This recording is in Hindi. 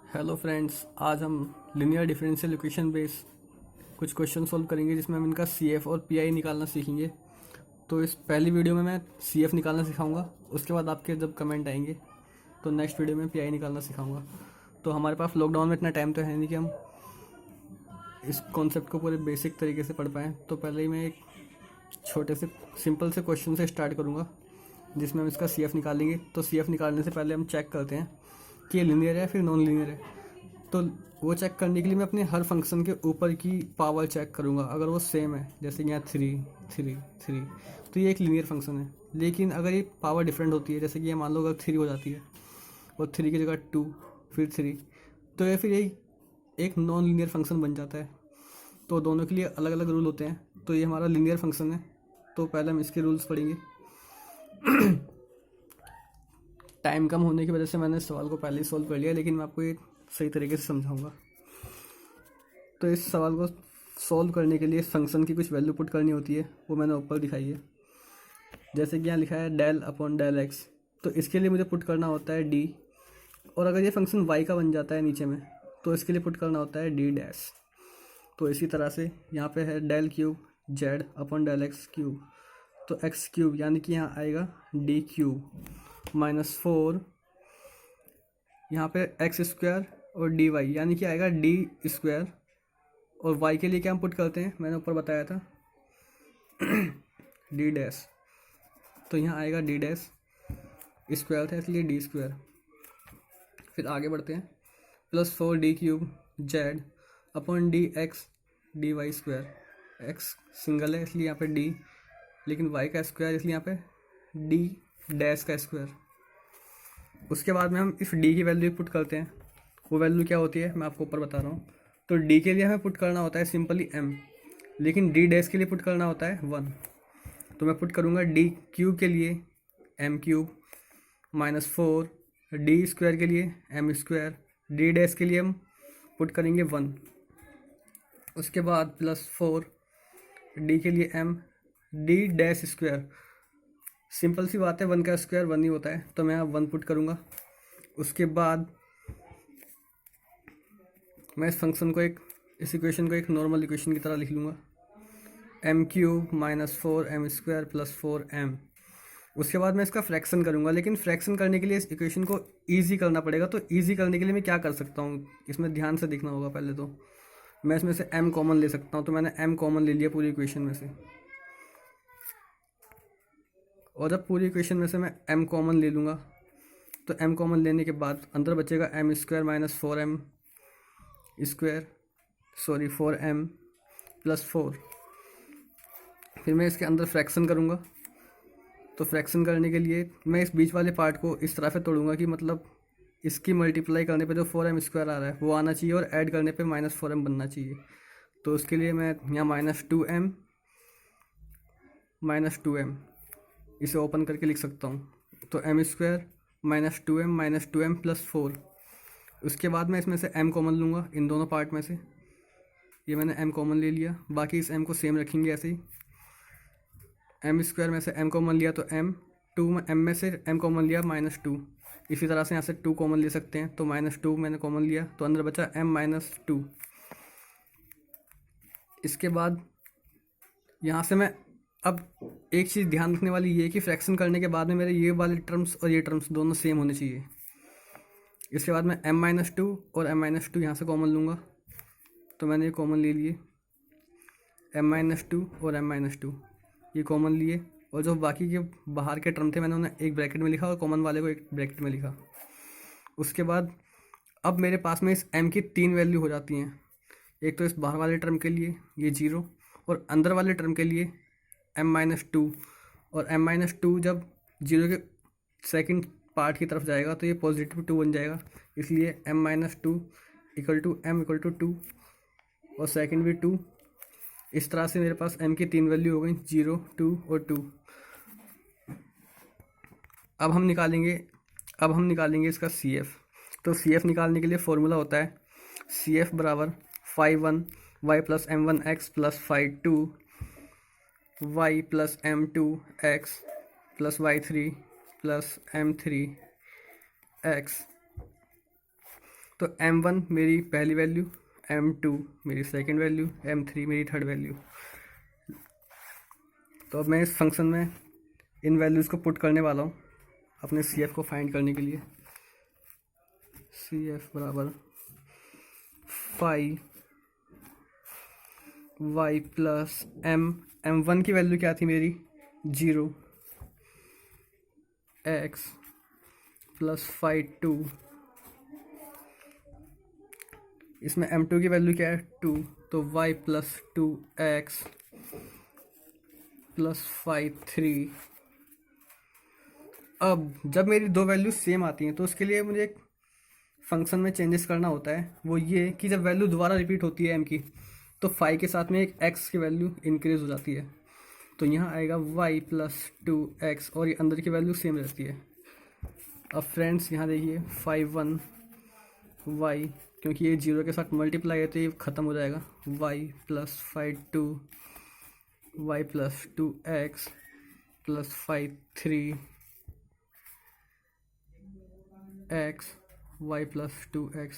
हेलो फ्रेंड्स, आज हम लिनियर डिफरेंशियल इक्वेशन बेस कुछ क्वेश्चन सॉल्व करेंगे जिसमें हम इनका सी एफ और पी आई निकालना सीखेंगे। तो इस पहली वीडियो में मैं सी एफ निकालना सिखाऊंगा। उसके बाद आपके जब कमेंट आएंगे तो नेक्स्ट वीडियो में पी आई निकालना सिखाऊंगा। तो हमारे पास लॉकडाउन में इतना टाइम तो है नहीं कि हम इस कॉन्सेप्ट को पूरे बेसिक तरीके से पढ़ पाएँ। तो पहले ही मैं एक छोटे से सिंपल से क्वेश्चन से स्टार्ट करूँगा जिसमें हम इसका सी एफ निकालेंगे। तो सी एफ निकालने से पहले हम चेक करते हैं कि ये लीनियर है फिर नॉन लीनियर है। तो वो चेक करने के लिए मैं अपने हर फंक्शन के ऊपर की पावर चेक करूँगा। अगर वो सेम है, जैसे कि यहाँ 3 तो ये एक लीनियर फंक्शन है। लेकिन अगर ये पावर डिफरेंट होती है, जैसे कि ये मान लो अगर 3 हो जाती है और 3 की जगह 2 फिर 3, तो ये फिर यही एक नॉन लीनियर फंक्शन बन जाता है। तो दोनों के लिए अलग अलग रूल होते हैं। तो ये हमारा लीनियर फंक्शन है। तो पहले हम इसके रूल्स पढ़ेंगे। टाइम कम होने की वजह से मैंने इस सवाल को पहले ही सॉल्व कर लिया, लेकिन मैं आपको ये सही तरीके से समझाऊंगा। तो इस सवाल को सॉल्व करने के लिए फंक्शन की कुछ वैल्यू पुट करनी होती है, वो मैंने ऊपर दिखाई है। जैसे कि यहाँ लिखा है डेल अपॉन डेल एक्स, तो इसके लिए मुझे पुट करना होता है डी। और अगर ये फंक्शन वाई का बन जाता है नीचे में, तो इसके लिए पुट करना होता है डी डैश। तो इसी तरह से यहाँ पे है del cube z upon del x cube, तो एक्स क्यूब यानी कि यहाँ आएगा डी क्यूब -4, यहाँ पे एक्स स्क्वायर और डी वाई यानी कि आएगा डी स्क्वायर। और वाई के लिए क्या हम पुट करते हैं, मैंने ऊपर बताया था डी डैश, तो यहाँ आएगा डी डैश, स्क्वायर था इसलिए डी स्क्वायर। फिर आगे बढ़ते हैं, +4 D cube z upon D x D y square. X single है इसलिए यहाँ पे डी, लेकिन वाई का स्क्वायर इसलिए यहाँ पे डी डैश का स्क्वायर। उसके बाद में हम इस डी की वैल्यू पुट करते हैं। वो वैल्यू क्या होती है मैं आपको ऊपर बता रहा हूँ। तो डी के लिए हमें पुट करना होता है सिंपली एम, लेकिन डी डैश के लिए पुट करना होता है 1। तो मैं पुट करूँगा डी क्यूब के लिए एम क्यूब -4, डी स्क्वायर के लिए एम स्क्वायर, डी डैश के लिए हम पुट करेंगे 1। उसके बाद +4 डी के लिए M D dash square, simple सी बात है 1 का स्क्वायर 1 ही होता है, तो मैं यहाँ 1 पुट करूँगा। उसके बाद मैं इस फंक्शन को इस इक्वेशन को एक नॉर्मल इक्वेशन की तरह लिख लूँगा, M cube -4 M square +4 M. उसके बाद मैं इसका फ्रैक्शन करूँगा, लेकिन फ्रैक्शन करने के लिए इस इक्वेशन को ईजी करना पड़ेगा। तो ईजी करने के लिए मैं क्या कर सकता हूँ, इसमें ध्यान से देखना होगा। पहले तो मैं इसमें से एम कॉमन ले सकता हूँ, तो मैंने एम कॉमन ले लिया पूरी इक्वेशन में से। और जब पूरी इक्वेशन में से मैं एम कॉमन ले लूँगा, तो एम कॉमन लेने के बाद अंदर बचेगा M square -4m square 4m +4। फिर मैं इसके अंदर फ्रैक्शन करूँगा। तो फ्रैक्शन करने के लिए मैं इस बीच वाले पार्ट को इस तरह से तोड़ूंगा कि मतलब इसकी मल्टीप्लाई करने पे जो 4m स्क्वायर आ रहा है वो आना चाहिए और ऐड करने पे -4m बनना चाहिए। तो उसके लिए मैं यहाँ -2m इसे ओपन करके लिख सकता हूँ। तो m स्क्वायर -2m +4। उसके बाद मैं इसमें से m कॉमन लूँगा इन दोनों पार्ट में से। ये मैंने m कॉमन ले लिया, बाकी इस m को सेम रखेंगे ऐसे ही। m स्क्वायर में से m कॉमन लिया तो m, 2 में m में से m कॉमन लिया -2। इसी तरह से यहाँ से 2 कॉमन ले सकते हैं, तो -2 मैंने कॉमन लिया तो अंदर बचा m -2। इसके बाद यहाँ से मैं अब एक चीज़ ध्यान रखने वाली ये है कि फ्रैक्शन करने के बाद में मेरे ये वाले टर्म्स और ये टर्म्स दोनों सेम होने चाहिए। इसके बाद मैं m-2 और m-2 यहाँ से कॉमन लूँगा, तो मैंने ये कॉमन ले लिए, m-2 और m-2 ये कॉमन लिए। और जो बाकी के बाहर के टर्म थे मैंने उन्हें एक ब्रैकेट में लिखा और कॉमन वाले को एक ब्रैकेट में लिखा। उसके बाद अब मेरे पास में इस m की 3 वैल्यू हो जाती हैं। एक तो इस बाहर वाले टर्म के लिए ये 0 और अंदर वाले टर्म के लिए m-2। और m-2 जब 0 के सेकंड पार्ट की तरफ जाएगा तो ये +2 बन जाएगा, इसलिए m-2 = m = 2 और सेकंड भी 2। इस तरह से मेरे पास m की 3 वैल्यू हो गई, 0, 2 और 2। अब हम निकालेंगे इसका सी एफ। तो सी एफ निकालने के लिए फॉर्मूला होता है CF = phi1 y + m1x + phi2 y + m2x + y3 + m3x तो m1 मेरी पहली वैल्यू, m2 मेरी सेकंड वैल्यू, m3 मेरी थर्ड वैल्यू। तो अब मैं इस फंक्शन में इन वैल्यूज़ को पुट करने वाला हूँ अपने CF को फाइंड करने के लिए। CF बराबर 5y प्लस m1 की वैल्यू क्या थी मेरी 0, x प्लस 2, इसमें m2 की वैल्यू क्या है 2, तो y प्लस 2x प्लस 3। अब जब मेरी दो वैल्यू सेम आती हैं तो उसके लिए मुझे एक फंक्शन में चेंजेस करना होता है। वो ये कि जब वैल्यू दोबारा रिपीट होती है m की, तो 5 के साथ में एक x की वैल्यू इंक्रीज हो जाती है। तो यहाँ आएगा y प्लस 2x और ये अंदर की वैल्यू सेम रहती है। अब फ्रेंड्स यहाँ देखिए 5 1y, क्योंकि ये 0 के साथ मल्टीप्लाई है तो ये ख़त्म हो जाएगा। y plus 2 y plus 2x plus 3 x y plus 2x।